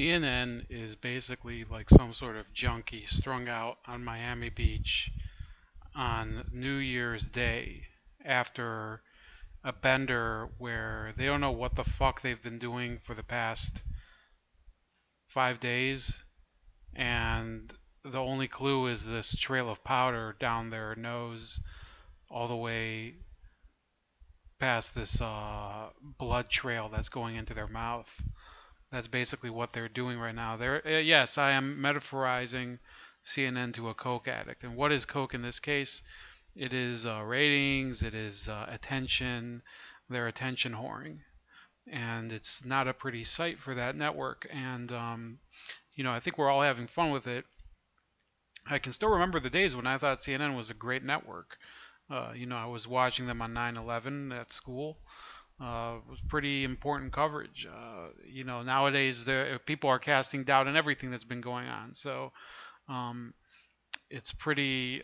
CNN is basically like some sort of junkie strung out on Miami Beach on New Year's Day after a bender where they don't know what the fuck they've been doing for the past 5 days, and the only clue is this trail of powder down their nose all the way past this blood trail that's going into their mouth. That's basically what they're doing right now. Yes, I am metaphorizing CNN to a coke addict. And what is coke in this case? It is ratings, it is attention. They're attention whoring, and it's not a pretty sight for that network. And I think we're all having fun with it. I can still remember the days when I thought CNN was a great network. I was watching them on 9/11 at school. It was pretty important coverage. Nowadays people are casting doubt on everything that's been going on. So it's pretty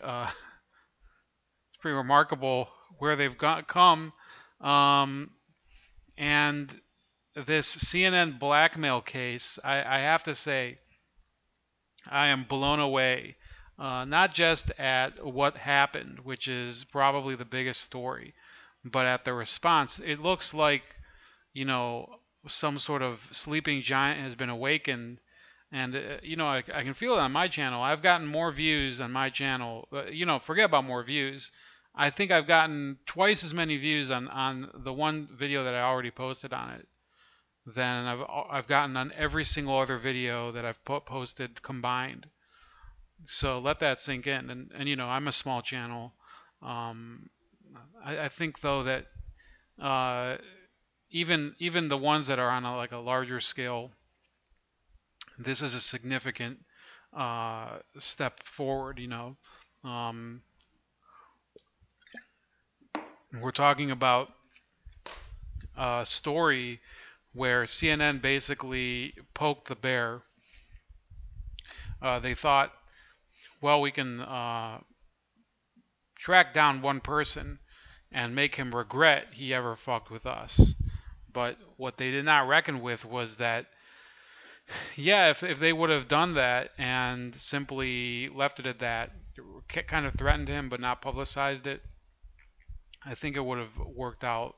remarkable where they've come. And this CNN blackmail case, I have to say, I am blown away. Not just at what happened, which is probably the biggest story, but at the response. It looks like, some sort of sleeping giant has been awakened. And, I can feel it on my channel. I've gotten more views on my channel. Forget about more views. I think I've gotten twice as many views on the one video that I already posted on it than I've gotten on every single other video that I've posted combined. So let that sink in. And I'm a small channel. I think though that even the ones that are on a larger scale, this is a significant step forward. We're talking about a story where CNN basically poked the bear. They thought, well, we can track down one person and make him regret he ever fucked with us. But what they did not reckon with was that, yeah, if they would have done that and simply left it at that, kind of threatened him but not publicized it, I think it would have worked out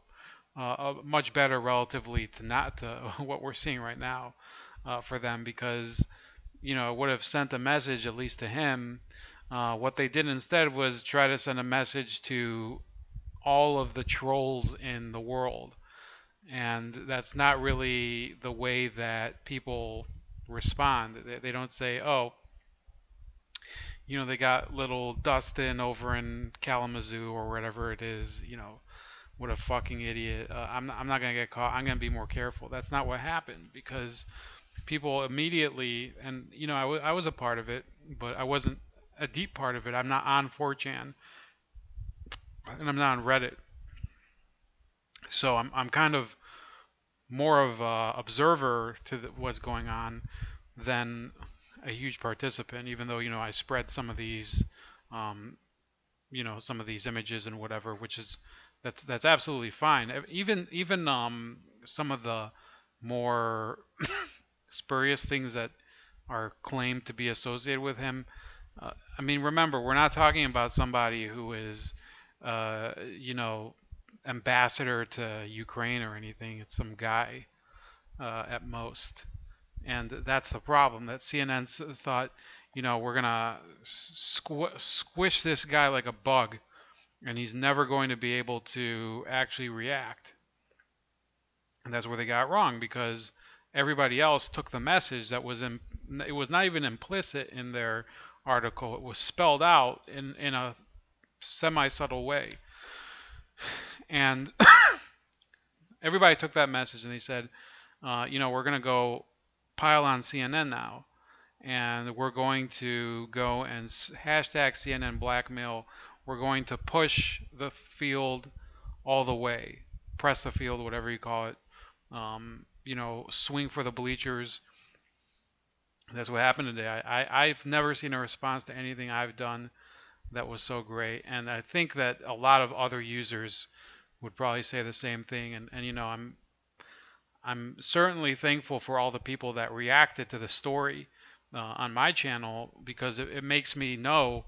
much better relatively to what we're seeing right now for them, because it would have sent a message at least to him. What they did instead was try to send a message to all of the trolls in the world, and that's not really the way that people respond. They don't say, oh, they got little Dustin over in Kalamazoo or whatever it is, what a fucking idiot. I'm not going to get caught. I'm going to be more careful. That's not what happened, because people immediately, and I was a part of it, but I wasn't a deep part of it. I'm not on 4chan, and I'm not on Reddit. So I'm kind of more of a observer to what's going on than a huge participant, even though I spread some of these some of these images and whatever, which is that's absolutely fine. Even some of the more spurious things that are claimed to be associated with him. I mean, remember, we're not talking about somebody who is ambassador to Ukraine or anything. It's some guy at most. And that's the problem, that CNN thought, we're going to squish this guy like a bug, and he's never going to be able to actually react. And that's where they got wrong, because everybody else took the message that was it was not even implicit in their article. It was spelled out in a semi-subtle way. And everybody took that message and they said, we're going to go pile on CNN now, and we're going to go and hashtag CNN blackmail. We're going to push the field all the way, press the field, whatever you call it, swing for the bleachers. That's what happened today. I've never seen a response to anything I've done that was so great, and I think that a lot of other users would probably say the same thing. And I'm certainly thankful for all the people that reacted to the story on my channel, because it makes me know,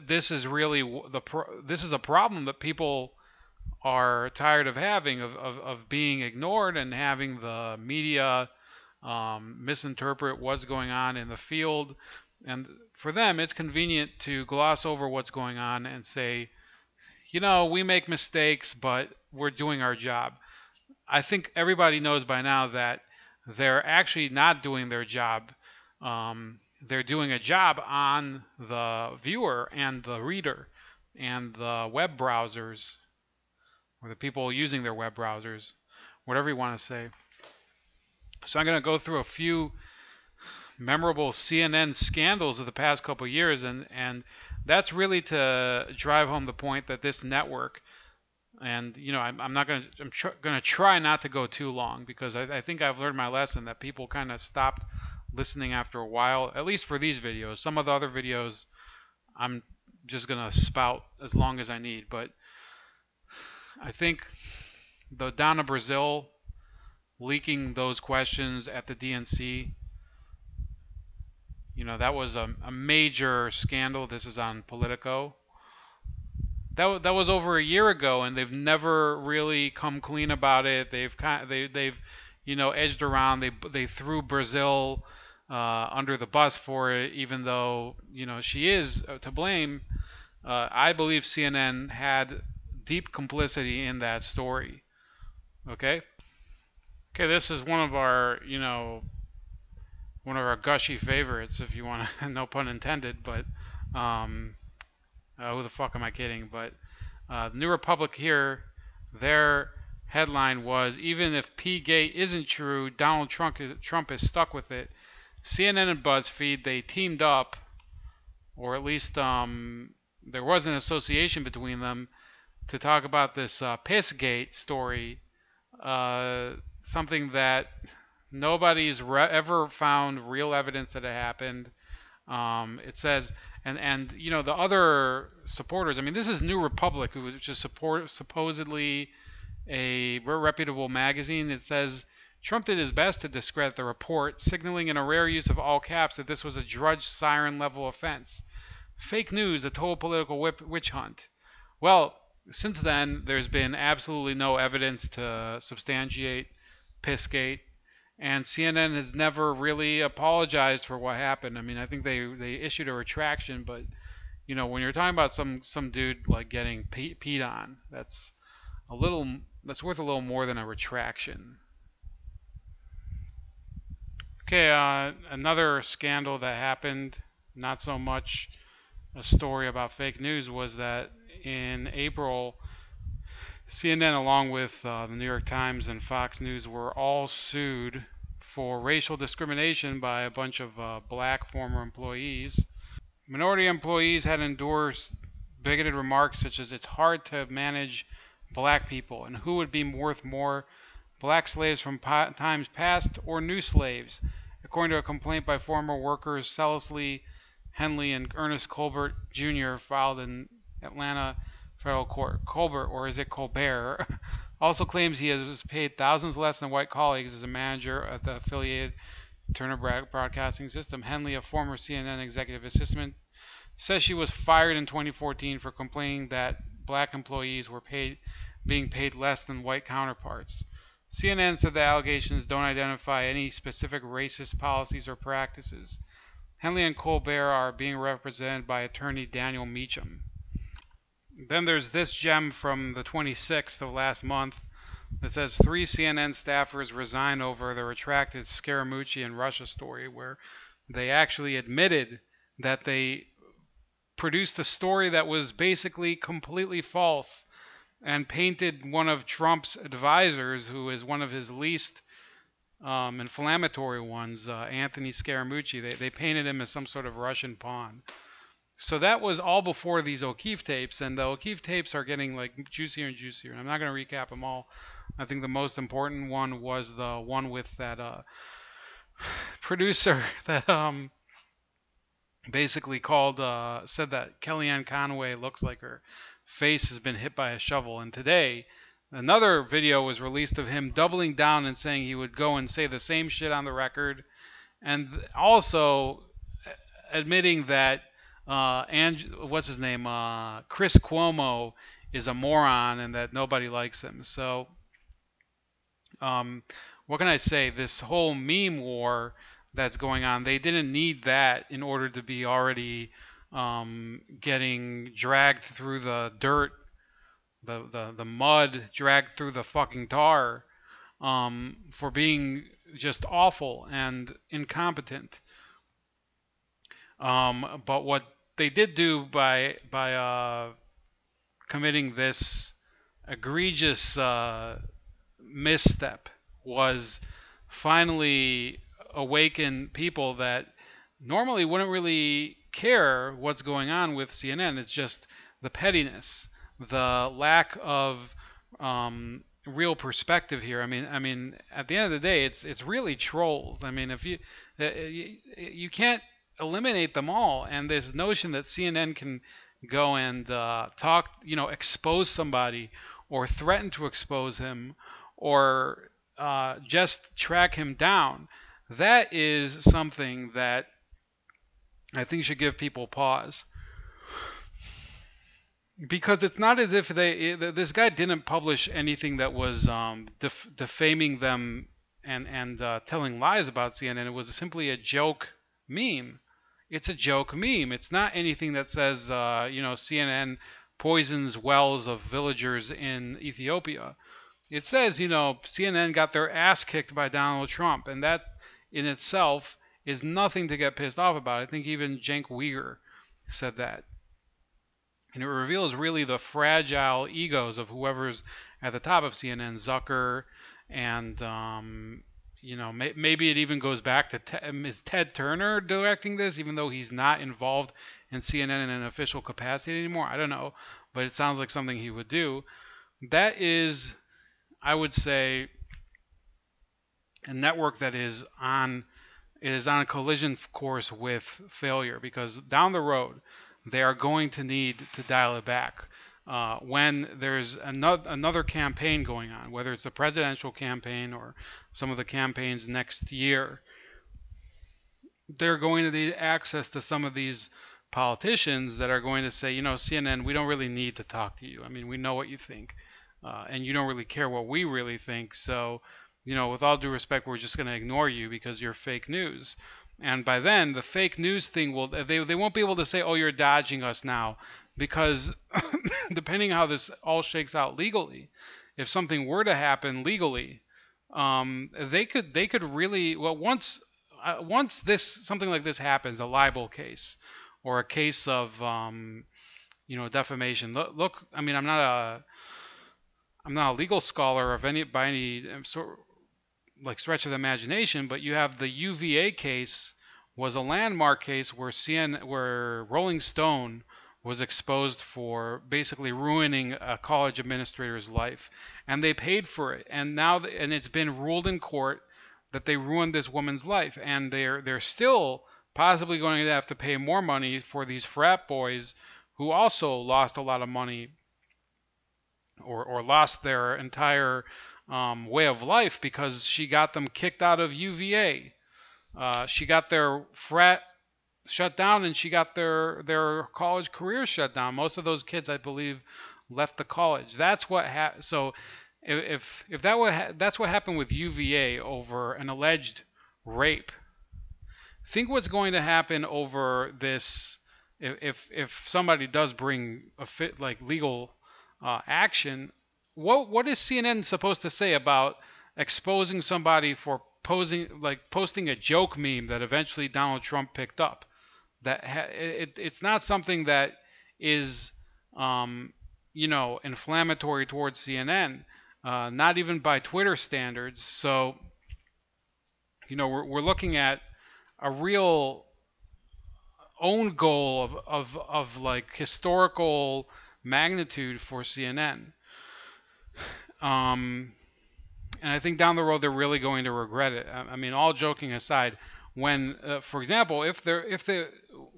this is really this is a problem that people are tired of having, of being ignored and having the media misinterpret what's going on in the field. And for them, it's convenient to gloss over what's going on and say, we make mistakes, but we're doing our job. I think everybody knows by now that they're actually not doing their job. They're doing a job on the viewer and the reader and the web browsers, or the people using their web browsers, whatever you want to say. So I'm going to go through a few memorable CNN scandals of the past couple of years, and that's really to drive home the point that this network, and I'm gonna try not to go too long, because I think I've learned my lesson that people kind of stopped listening after a while, at least for these videos. Some of the other videos I'm just gonna spout as long as I need, but I think the Donna Brazile leaking those questions at the DNC, that was a major scandal. This is on Politico. That was over a year ago, and they've never really come clean about it. They've edged around. They threw Brazile under the bus for it, even though she is to blame. I believe CNN had deep complicity in that story. Okay, this is one of our gushy favorites, if you want to, no pun intended, but who the fuck am I kidding? But New Republic here, their headline was, even if Pissgate isn't true, Donald Trump is stuck with it. CNN and BuzzFeed, they teamed up, or at least there was an association between them, to talk about this Pissgate story, something that nobody's ever found real evidence that it happened. It says, and the other supporters, I mean, this is New Republic, who was just supposedly a reputable magazine. It says, Trump did his best to discredit the report, signaling in a rare use of all caps that this was a drudge siren level offense. Fake news, a total political witch hunt. Well, since then, there's been absolutely no evidence to substantiate Pissgate, and CNN has never really apologized for what happened. I mean, I think they issued a retraction, but when you're talking about some dude like getting peed on, that's worth a little more than a retraction. Okay, another scandal that happened, not so much a story about fake news, was that in April, CNN, along with the New York Times and Fox News, were all sued for racial discrimination by a bunch of black former employees. Minority employees had endorsed bigoted remarks such as, it's hard to manage black people, and who would be worth more, black slaves from times past or new slaves, according to a complaint by former workers Celeste Henley and Ernest Colbert Jr. filed in Atlanta federal court. Colbert, or is it Colbert, also claims he has paid thousands less than white colleagues as a manager at the affiliated Turner Broadcasting System. Henley, a former CNN executive assistant, says she was fired in 2014 for complaining that black employees were being paid less than white counterparts. CNN said the allegations don't identify any specific racist policies or practices. Henley and Colbert are being represented by attorney Daniel Meacham. Then there's this gem from the 26th of last month that says 3 CNN staffers resign over the retracted Scaramucci and Russia story, where they actually admitted that they produced a story that was basically completely false and painted one of Trump's advisors, who is one of his least inflammatory ones, Anthony Scaramucci. They painted him as some sort of Russian pawn. So that was all before these O'Keefe tapes, and the O'Keefe tapes are getting like juicier and juicier. And I'm not going to recap them all. I think the most important one was the one with that producer that basically said that Kellyanne Conway looks like her face has been hit by a shovel. And today, Another video was released of him doubling down and saying he would go and say the same shit on the record, and also admitting that what's his name, Chris Cuomo is a moron and that nobody likes him. So, what can I say? This whole meme war that's going on, they didn't need that in order to be already getting dragged through the dirt, the mud, dragged through the fucking tar, for being just awful and incompetent. But what they did do by committing this egregious misstep was finally awaken people that normally wouldn't really care what's going on with CNN. It's just the pettiness, the lack of real perspective here. I mean, at the end of the day, it's really trolls. I mean, if you can't eliminate them all, and this notion that CNN can go and talk, expose somebody or threaten to expose him or just track him down, that is something that I think should give people pause. Because it's not as if this guy didn't publish anything that was defaming them and telling lies about CNN. It was simply a joke meme. It's a joke meme. It's not anything that says, CNN poisons wells of villagers in Ethiopia. It says, CNN got their ass kicked by Donald Trump, and that in itself is nothing to get pissed off about. I think even Cenk Uygur said that. And it reveals really the fragile egos of whoever's at the top of CNN, Zucker, and maybe it even goes back to is Ted Turner directing this, even though he's not involved in CNN in an official capacity anymore. I don't know, but it sounds like something he would do. That is, I would say, a network that is on a collision course with failure, because down the road they are going to need to dial it back. When there's another campaign going on, whether it's a presidential campaign or some of the campaigns next year, they're going to need access to some of these politicians that are going to say, CNN, we don't really need to talk to you. I mean, we know what you think, and you don't really care what we really think. So, with all due respect, we're just going to ignore you because you're fake news. And by then, the fake news thing they won't be able to say, oh, you're dodging us now, because depending how this all shakes out legally, if something were to happen legally, they could really, well, once something like this happens, a libel case or a case of defamation. Look, I mean, I'm not a legal scholar by any sort stretch of the imagination, but you have the UVA case was a landmark case where Rolling Stone was exposed for basically ruining a college administrator's life, and they paid for it. And now and it's been ruled in court that they ruined this woman's life, and they're still possibly going to have to pay more money for these frat boys who also lost a lot of money or lost their entire way of life because she got them kicked out of UVA. She got their frat shut down, and she got their college career shut down. Most of those kids, I believe, left the college. That's what happened. So if that's what happened with UVA over an alleged rape, think what's going to happen over this if somebody does bring legal action. What is CNN supposed to say about exposing somebody for posting a joke meme that eventually Donald Trump picked up? It's not something that is inflammatory towards CNN, not even by Twitter standards. So we're looking at a real own goal of historical magnitude for CNN. And I think down the road they're really going to regret it. I mean, all joking aside, when, for example,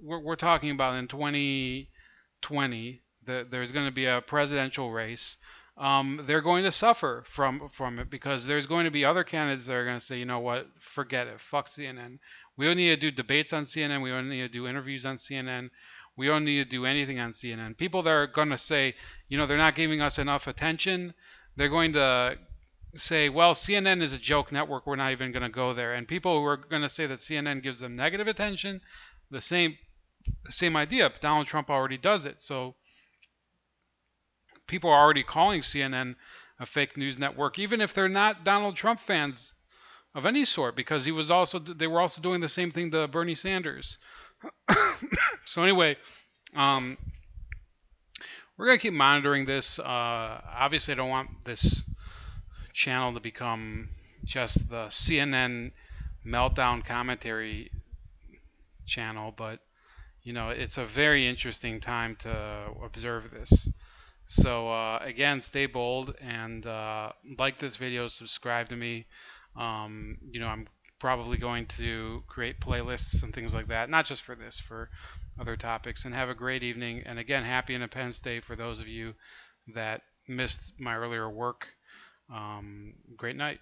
we're talking about in 2020, there's going to be a presidential race. they're going to suffer from it, because there's going to be other candidates that are going to say, you know what, forget it, fuck CNN. We don't need to do debates on CNN. We don't need to do interviews on CNN. We don't need to do anything on CNN. People that are going to say, you know, they're not giving us enough attention, they're going to say, well, CNN is a joke network, we're not even going to go there. And people who are going to say that CNN gives them negative attention, the same idea. But Donald Trump already does it. So people are already calling CNN a fake news network, even if they're not Donald Trump fans of any sort, because they were also doing the same thing to Bernie Sanders. So anyway, we're going to keep monitoring this. Obviously, I don't want this channel to become just the CNN meltdown commentary channel, but you know, it's a very interesting time to observe this. So again, stay bold, and like this video, subscribe to me. You know, I'm probably going to create playlists and things like that, not just for this, for other topics. And have a great evening. And again, happy Independence Day for those of you that missed my earlier work. Great night.